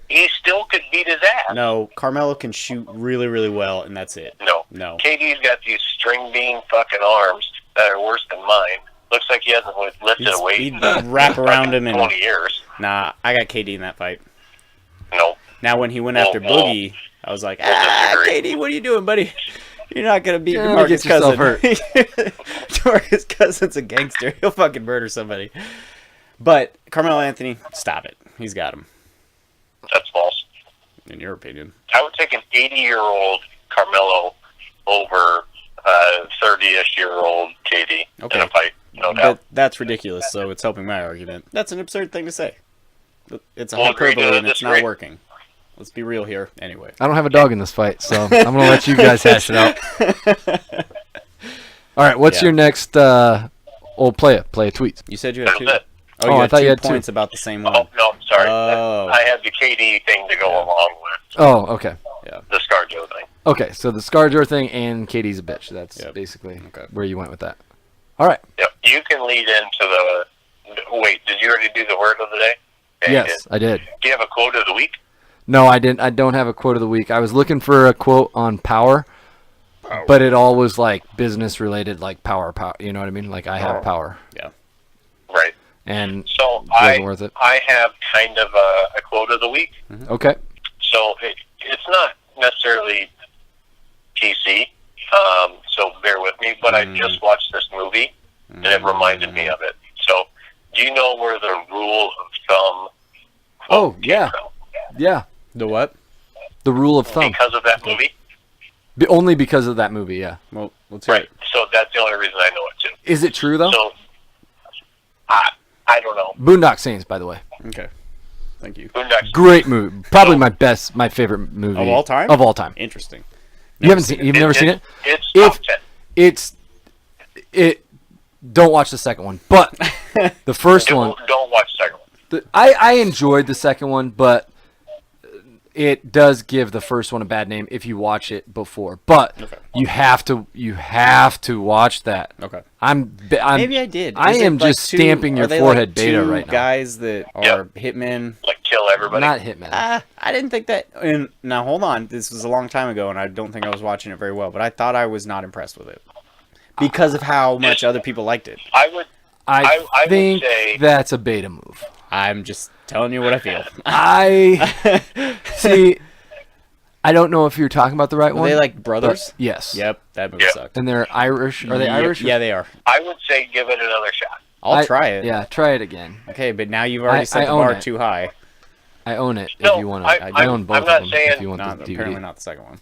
He still could beat his ass. No, Carmelo can shoot really, really well, and that's it. No. Katie's got these string bean fucking arms that are worse than mine. Looks like he hasn't lifted a weight He'd in wrap around him and 20 years. nah. I got KD in that fight. No. Now when he went after Whoa. Boogie, I was like, disagree. KD, what are you doing, buddy? You're not gonna beat Yeah, DeMarcus get yourself Cousins. DeMarcus Cousins a gangster. He'll fucking murder somebody. But Carmelo Anthony, stop it. He's got him. That's false. In your opinion. I would take an 80-year-old Carmelo over 30-ish-year-old Katie Okay. in a fight. No But doubt. that's ridiculous, so it's helping my argument. That's an absurd thing to say. It's a We'll agree hyperbole to and it's not disagree. working. Let's be real here. Anyway. I don't have a dog in this fight, so I'm gonna let you guys hash it out. All right, what's Yeah. your next play a tweet? You said you had That two. was it. Oh, Oh, you I had thought two you had two. points about the same Oh, one. no, sorry. Oh. I have the KD thing to go along with Oh, okay. the ScarJo thing. Okay, so the ScarJo thing and Katie's a bitch. That's Yep. basically Okay. where you went with that. All right. Yep. You can lead into the... Wait, did you already do the word of the day? Yeah, you Yes, did. I did. Do you have a quote of the week? No, I didn't. I don't have a quote of the week. I was looking for a quote on power, but it all was like business related, like power. You know what I mean? Like I have power, Yeah. Right. and So it wasn't worth it. I have kind of a quote of the week. Okay. So it's not necessarily PC, so bear with me, but I just watched this movie, and it reminded me of it. So, do you know where the rule of thumb Oh, came yeah. from? Yeah. The what? The rule of thumb. Because of that movie? Only because of that movie. Yeah. Well, let's hear Right. it. So that's the only reason I know it, too. Is it true though? So, I don't know. Boondock Saints, by the way. Okay. Thank you. Boondocks. Great movie. Probably my favorite movie Of all time? Of all time. Interesting. You haven't seen? You've never seen it? It's If- top 10. It. Don't watch the second one, but the first one. Don't watch the second one. I enjoyed the second one, but it does give the first one a bad name if you watch it before. But Okay. you have to watch that. Okay. I'm Maybe I did. I Is it am like just two- stamping your are they forehead like beta two right now. guys that are hitmen. Like, kill everybody. Not Hitman. I didn't think that. And now hold on, this was a long time ago, and I don't think I was watching it very well. But I thought I was not impressed with it because of how much other people liked it. I would I would think say- that's a beta move. I'm just telling you what I feel. I see. I don't know if you're talking about the right Were one. they like brothers? but yes. Yep, that movie Yeah. sucked. And they're Irish. Are they Irish? Yeah, they are. I would say give it another shot. I'll try it. Yeah, try it again. Okay, but now you've already set I the own bar it. too high. I own it No, if you want to. I- I own both I'm not of them saying- if you want Not the DVD. apparently not the second one.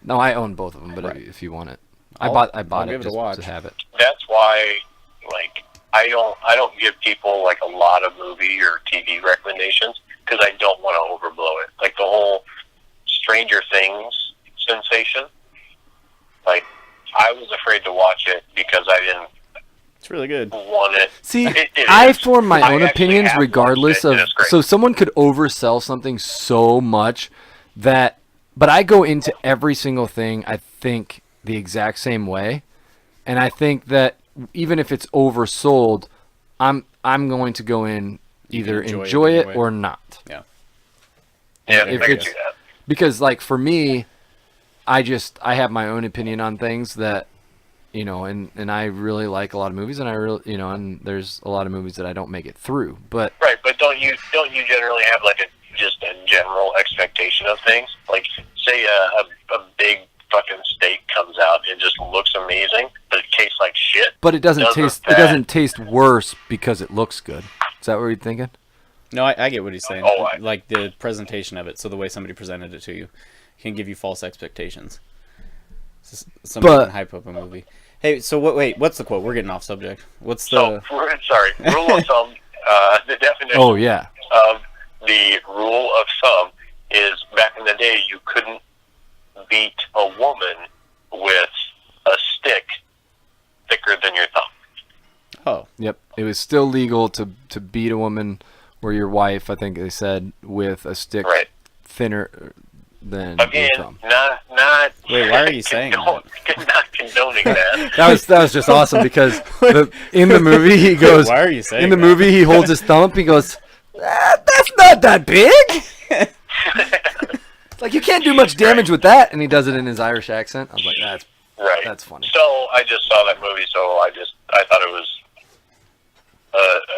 No, I own both of them, but Right. if you want it. I'll I bought give it it a just watch. to have it. That's why, like, I don't give people like a lot of movie or TV recommendations because I don't want to overblow it. Like the whole Stranger Things sensation. Like, I was afraid to watch it because I didn't It's really good. want it. See, It I is. form my I own actually opinions have watched regardless it, and of. it's great. So someone could oversell something so much that, but I go into every single thing I think the exact same way, and I think that even if it's oversold, I'm going to go in either enjoy enjoy it it anyway. or not. Yeah. Yeah, if I can it's- do that. Because like for me, I have my own opinion on things that, and I really like a lot of movies, and I really, and there's a lot of movies that I don't make it through. But Right, but don't you generally have like just a general expectation of things? Like, say a big fucking steak comes out and just looks amazing, but it tastes like shit. it doesn't Doesn't taste. It that- doesn't taste worse because it looks good. Is that what you're thinking? No, I get what he's saying. Oh, Like the presentation of it, so the way somebody presented it to you can give you false expectations. Somebody But- can hype up a movie. Hey, so wait, what's the quote? We're getting off subject. What's So, the... sorry, rule of thumb, the definition Oh yeah. of the rule of thumb is back in the day you couldn't beat a woman with a stick thicker than your thumb. Oh, Yep. It was still legal to beat a woman or your wife, I think they said, with a stick Right. thinner than Again, your thumb. not Wait, why are you saying not condoning that. That was just awesome because in the movie he goes. why are you saying In the that? movie he holds his thumb up. He goes, "That's not that big." It's like you can't do much damage with that, and he does it in his Irish accent. I was like, Right. That's funny. So I just saw that movie, so I thought it was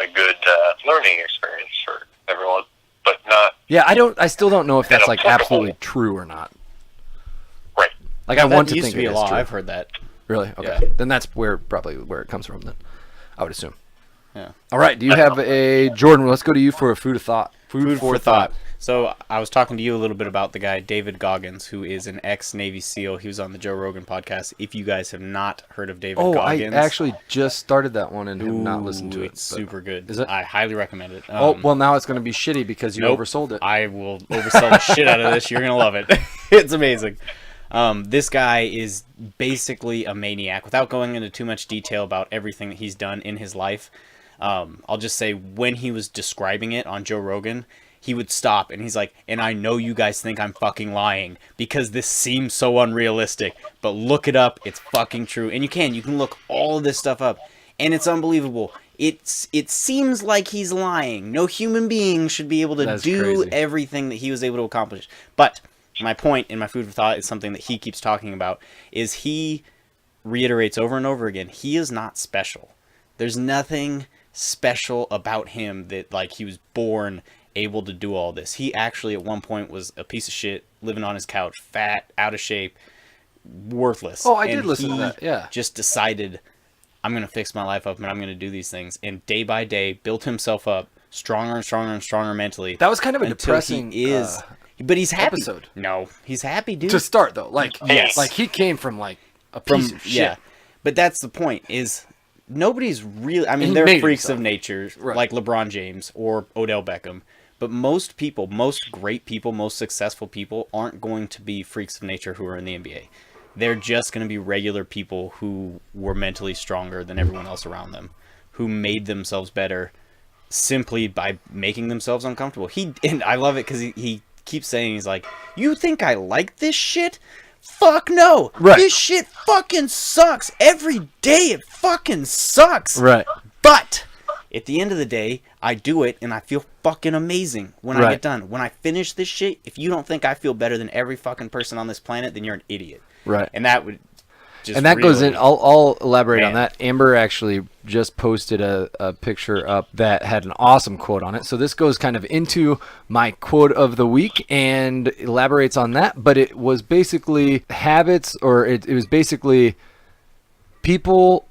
a good learning experience for everyone, but not Yeah, I still don't know if that's like applicable. absolutely true or not. right. Like I That want to used think to be it a is law. true. I've heard that. Really? Okay. Yeah. Then that's probably where it comes from. Then I would assume. Yeah. All right. Do you have a Jordan? Let's go to you for a food of thought. Food for thought. So I was talking to you a little bit about the guy David Goggins, who is an ex-Navy SEAL. He was on the Joe Rogan podcast. If you guys have not heard of David Oh, Goggins, I actually just started that one and have not listened to it. It's but- super good. Is it? I highly recommend it. Oh well, now it's going to be shitty because you Nope. oversold it. I will oversell the shit out of this. You're gonna love it. It's amazing. This guy is basically a maniac. Without going into too much detail about everything that he's done in his life, I'll just say when he was describing it on Joe Rogan, he would stop and he's like, and I know you guys think I'm fucking lying because this seems so unrealistic, but look it up. It's fucking true. And you can look all of this stuff up and it's unbelievable. It seems like he's lying. No human being should be able to That's do crazy. everything that he was able to accomplish. But my point in my food for thought is something that he keeps talking about is he reiterates over and over again, he is not special. There's nothing special about him that like he was born able to do all this. He actually at one point was a piece of shit, living on his couch, fat, out of shape, worthless. Oh, I did And listen to he that, yeah. just decided, I'm going to fix my life up and I'm going to do these things. And day by day, built himself up stronger and stronger and stronger mentally. That was kind of a until depressing he is, but he's happy. episode. No, he's happy, dude. to start though. Like Yes. like he came from like a piece of shit. Yeah, but that's the point. Is nobody's really. I mean, He they're made freaks himself. of nature, Right. like LeBron James or Odell Beckham. But most people, most great people, most successful people aren't going to be freaks of nature who are in the NBA. They're just going to be regular people who were mentally stronger than everyone else around them, who made themselves better simply by making themselves uncomfortable. And I love it because he keeps saying, he's like, you think I like this shit? Fuck no. Right. This shit fucking sucks. Every day it fucking sucks. Right. But at the end of the day, I do it and I feel fucking amazing when I Right. get done. When I finish this shit, if you don't think I feel better than every fucking person on this planet, then you're an idiot. Right. And that would... Just and that goes in. really- I'll elaborate on Man. that. Amber actually just posted a picture up that had an awesome quote on it. So this goes kind of into my quote of the week and elaborates on that. But it was basically habits, or it was basically people.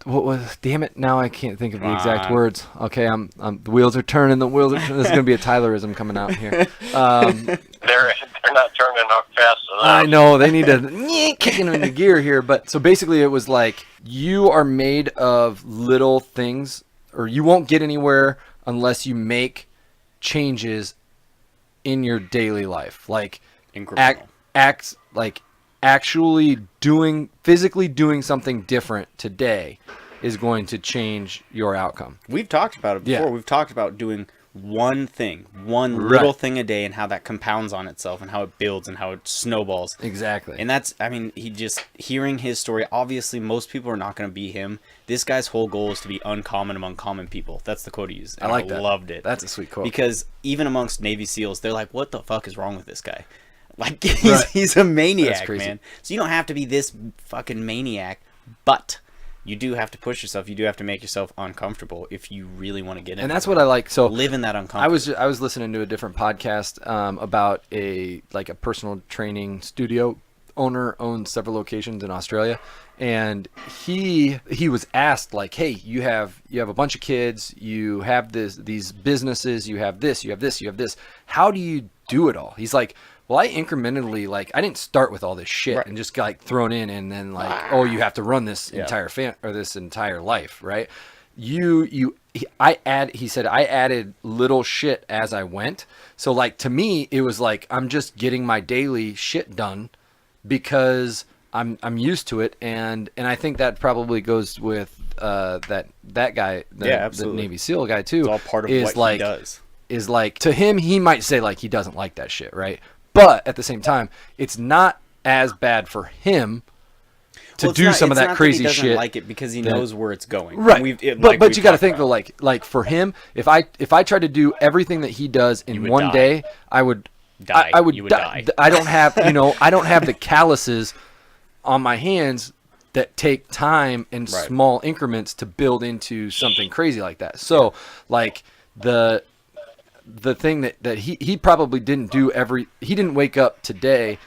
What was? Damn it! Now I can't think of the exact words. Okay, the wheels are turning. The wheels are turning. This is gonna be a Tylerism coming out here. They're not turning up fast enough. I know they need to kicking them into gear here, but so basically it was like you are made of little things, or you won't get anywhere unless you make changes in your daily life, like Incremental. acts like actually physically doing something different today is going to change your outcome. We've talked about it before. Yeah. We've talked about doing one thing, one Right. little thing a day, and how that compounds on itself, and how it builds, and how it snowballs. Exactly. And that's, I mean, hearing his story, obviously most people are not going to be him. This guy's whole goal is to be uncommon among common people. That's the quote he used. I And like that. loved it. That's a sweet quote. Because even amongst Navy SEALs, they're like, what the fuck is wrong with this guy? Like, Right. he's a maniac, That's crazy. man. So you don't have to be this fucking maniac, but you do have to push yourself. You do have to make yourself uncomfortable if you really want to get in. And that's what I like. So live in that uncomfortable. I was listening to a different podcast about a personal training studio owner, owns several locations in Australia, and he was asked like, hey, you have a bunch of kids, you have these businesses, you have this, you have this, you have this. How do you do it all? He's like, well, I incrementally, like, I didn't start with all this shit Right. and just got like thrown in and then like, oh, you have to run this Yeah. this entire life, right? I added little shit as I went. So like to me, it was like I'm just getting my daily shit done because I'm used to it, and I think that probably goes with that guy, the absolutely. Navy SEAL guy too. It's all part of is what like, he does. Is like, to him, he might say like he doesn't like that shit, right? But at the same time, it's not as bad for him to Well, it's do not- some of it's that not crazy he doesn't shit. like it because he that- knows where it's going. Right. Like But we've you got to talked think about. though, like for him, if I tried to do everything that he does in would one die. day, I would Die. I would, You would die. die. I don't have, I don't have the calluses on my hands that take time in Right. small increments to build into something crazy like that. So like the thing that he probably didn't do he didn't wake up today,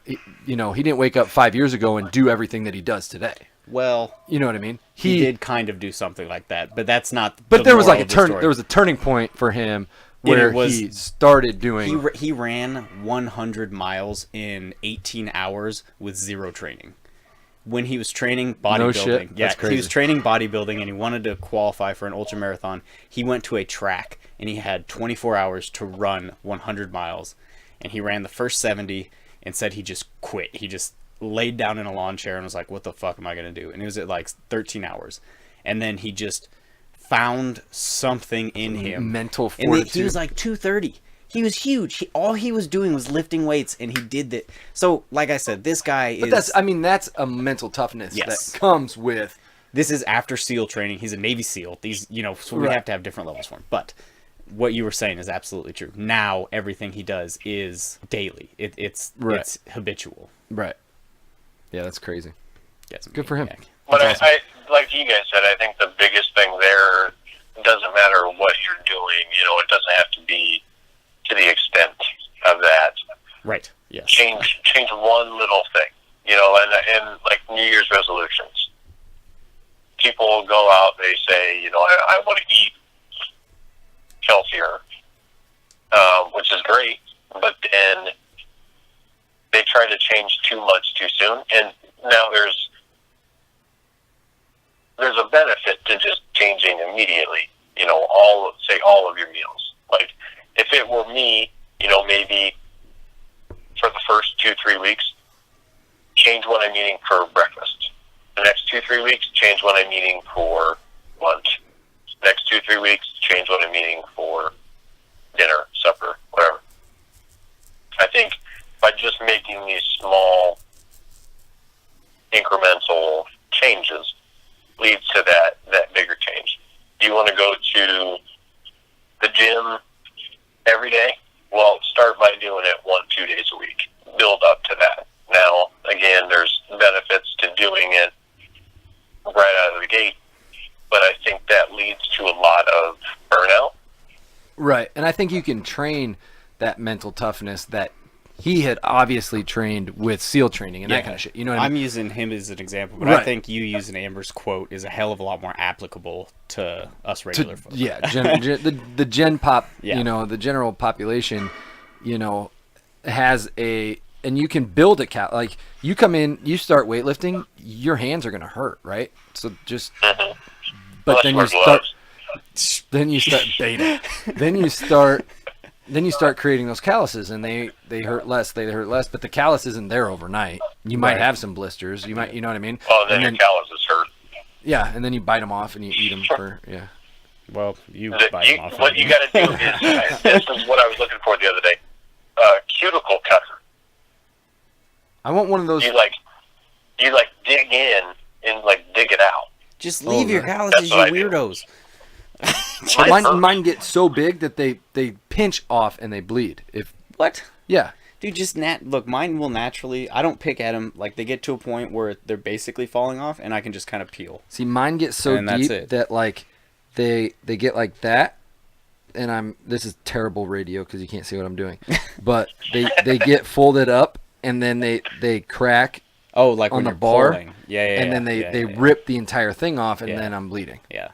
he didn't wake up 5 years ago and do everything that he does today. Well, You know what I mean? he did kind of do something like that, but that's not. But the there was like moral a of the turn. story. There was a turning point for him And it where was- he started doing. He ran 100 miles in 18 hours with zero training. When he was training bodybuilding, shit? yeah, That's crazy. he was training bodybuilding and he wanted to qualify for an ultra marathon. He went to a track and he had 24 hours to run 100 miles, and he ran the first 70 and said he just quit. He just laid down in a lawn chair and was like, "What the fuck am I gonna do?" And it was at like 13 hours, and then he just found something in him, mental and he fortitude. was like 230. He was huge. All he was doing was lifting weights, and he did that. So, like I said, this guy But is. that's a mental toughness Yes. that comes with. This is after SEAL training. He's a Navy SEAL. So we Right. have to have different levels for him. But what you were saying is absolutely true. Now everything he does is daily. It's Right. it's habitual. Right. Yeah, that's crazy. Yes, Good for him. maniac. But I, like you guys said, I think the biggest thing there, it doesn't matter what you're doing. It doesn't have to be to the extent of that. Right. Yes. Change one little thing. And like New Year's resolutions. People will go out, they say, I want to eat healthier, which is great, but then they try to change too much too soon. And now there's a benefit to just changing immediately, all of your meals. Like, if it were me, maybe for the first 2-3 weeks, change what I'm eating for breakfast. The next 2-3 weeks, change what I'm eating for lunch. Next 2-3 weeks, change what I'm eating for dinner, supper, whatever. I think by just making these small incremental changes leads to that bigger change. Do you want to go to the gym every day? Well, start by doing it 1-2 days a week. Build up to that. Now, again, there's benefits I think you can train that mental toughness that he had obviously trained with SEAL training and that kind of shit. You know what I mean? I'm using him as an example, but Right. I think you using Amber's quote is a hell of a lot more applicable to us regular folks. Yeah, the Gen Pop, Yeah. you know, the general population, you know, has and you can build a like you come in, you start weightlifting, your hands are gonna hurt, right? So just, but Unless you wear gloves. then you start beta, then you start creating those calluses, and they hurt less, but the callus isn't there overnight. You might have some blisters, you know what I mean? Oh, then and your calluses hurt. yeah, and then you bite them off and you eat them yeah. Well, you The- bite you- him off. what you got to do is, this is what I was looking for the other day, cuticle cutter. I want one of those. You dig in and dig it out. Just leave your right. calluses, you That's what I do. weirdos. Mine get so big that they pinch off and they bleed. What? Yeah. Dude, just look, mine will naturally, I don't pick at them, like they get to a point where they're basically falling off and I can just kind of peel. See, mine get so And that's deep it. that like they get like that, and this is terrible radio because you can't see what I'm doing, but they get folded up and then they crack Oh, like on when the you're bar, pulling. Yeah, and then yeah, they yeah. rip the entire thing off, and Yeah. then I'm bleeding. Yeah.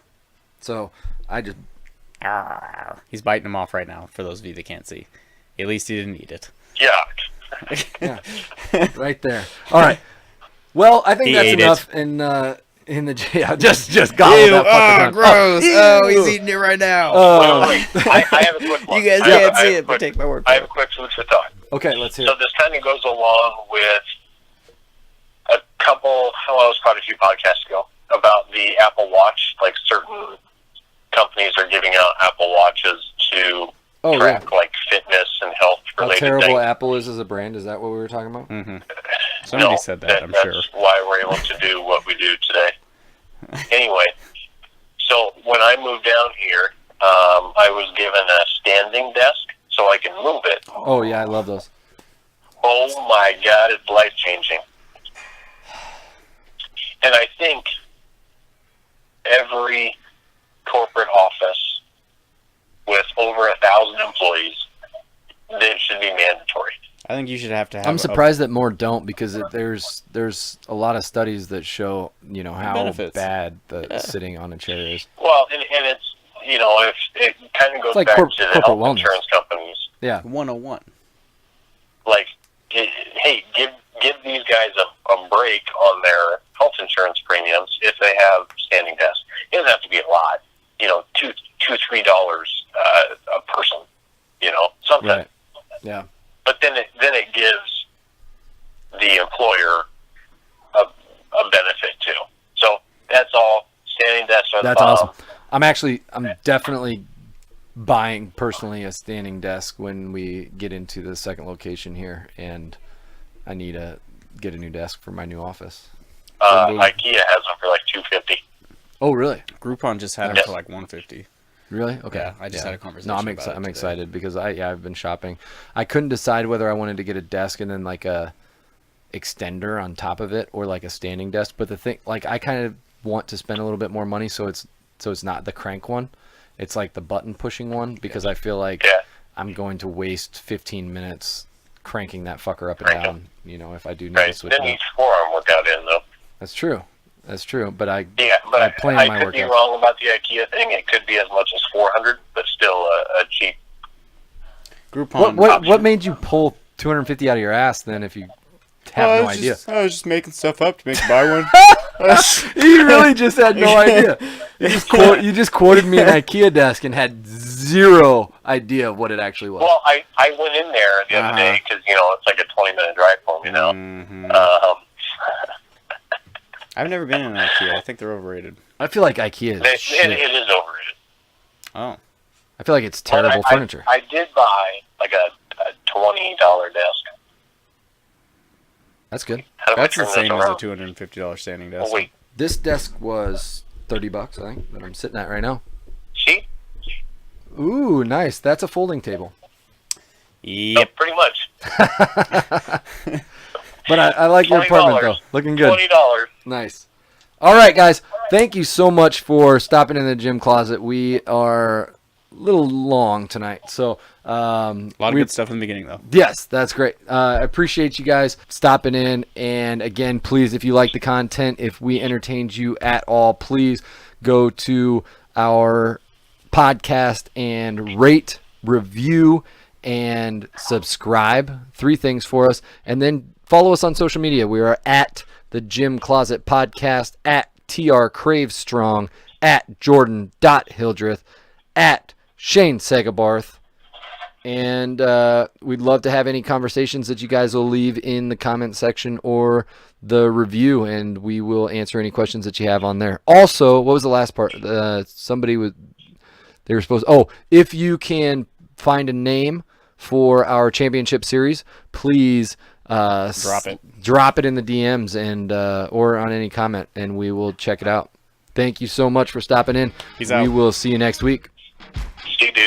So I just He's biting them off right now, for those of you that can't see. At least he didn't eat it. Yeah. right there. All right. Well, I think He that's ate enough in the just gobbled that fucker down. gross. Oh, ew. eating it right now. Wait. I have a quick one. You guys I have- can't I see have it, a but quick- take my word for I have a it. quick food for thought. Okay, let's hear So it. this kind of goes along with a couple, it was quite a few podcasts ago, about the Apple Watch. Like certain companies are giving out Apple Watches to Oh, track yeah. like fitness and health How related terrible things. Apple is as a brand. Is that what we were talking about? Somebody No, said that, I'm that's sure. why we're able to do what we do today. Anyway, so when I moved down here, I was given a standing desk so I can move it. Oh, yeah, I love those. Oh my God, it's life changing. And I think every corporate office with over 1,000 employees, that should be mandatory. I think you should have to have I'm surprised that more don't, because there's a lot of studies that show, you know, how benefits. bad the sitting on a chair is. Well, and it's, you know, if it kind of goes like back corp- to the corporate health wellness. insurance companies. Yeah. 101. Like, hey, give these guys a break on their health insurance premiums if they have standing desks. It doesn't have to be a lot, you know, $2-3 a person, you know, something. Right. Yeah. But then it gives the employer a benefit too. So that's all. Standing desks are the That's bomb. awesome. I'm definitely buying personally a standing desk when we get into the second location here, and I need to get a new desk for my new office. IKEA has them for like $250. Oh, really? Groupon just had it Yes. for like 150. Really? Okay. Yeah, I just had a conversation No, I'm about it I'm today. excited because I've been shopping. I couldn't decide whether I wanted to get a desk and then like a extender on top of it or like a standing desk. But the thing, like, I kind of want to spend a little bit more money, so it's not the crank one. It's like the button pushing one, because I feel like Yeah. I'm going to waste 15 minutes cranking that fucker up and Crank it. down. You know, if I do need Right. to switch Then it up. each forearm workout in though. That's true. But I But plan I my could be workouts. wrong about the IKEA thing. It could be as much as $400, but still a cheap. Groupon. What made you pull 250 out of your ass then if you have no idea? I was just making stuff up to make you buy one. You really just had no idea. You just quoted me an IKEA desk and had zero idea of what it actually was. Well, I went in there the other day because, you know, it's like a 20-minute drive for me now. I've never been in an IKEA. I think they're overrated. I feel like IKEA is shit. It is overrated. Oh. I feel like it's But terrible furniture. I did buy like a $20 desk. That's good. How do I That's the turn this same as a around? $250 standing desk. Oh, wait. This desk was $30, I think, that I'm sitting at right now. See? Ooh, nice. That's a folding table. Yep. Pretty much. But I like your apartment, though. $20. Looking good. $20. Nice. All right, guys. Thank you so much for stopping in the gym closet. We are little long tonight. So A lot of good stuff in the beginning, though. yes, that's great. I appreciate you guys stopping in. And again, please, if you like the content, if we entertained you at all, please go to our podcast and rate, review, and subscribe. 3 things for us. And then follow us on social media. We are at the Gym Closet Podcast, at TR Cravestrong, at Jordan.Hildreth, at Shane Segabarth. And we'd love to have any conversations that you guys will leave in the comment section or the review, and we will answer any questions that you have on there. Also, what was the last part? They were supposed. Oh, if you can find a name for our championship series, please Drop it. Drop it in the DMs and or on any comment, and we will check it out. Thank you so much for stopping in. Peace out. We will see you next week. See, dude.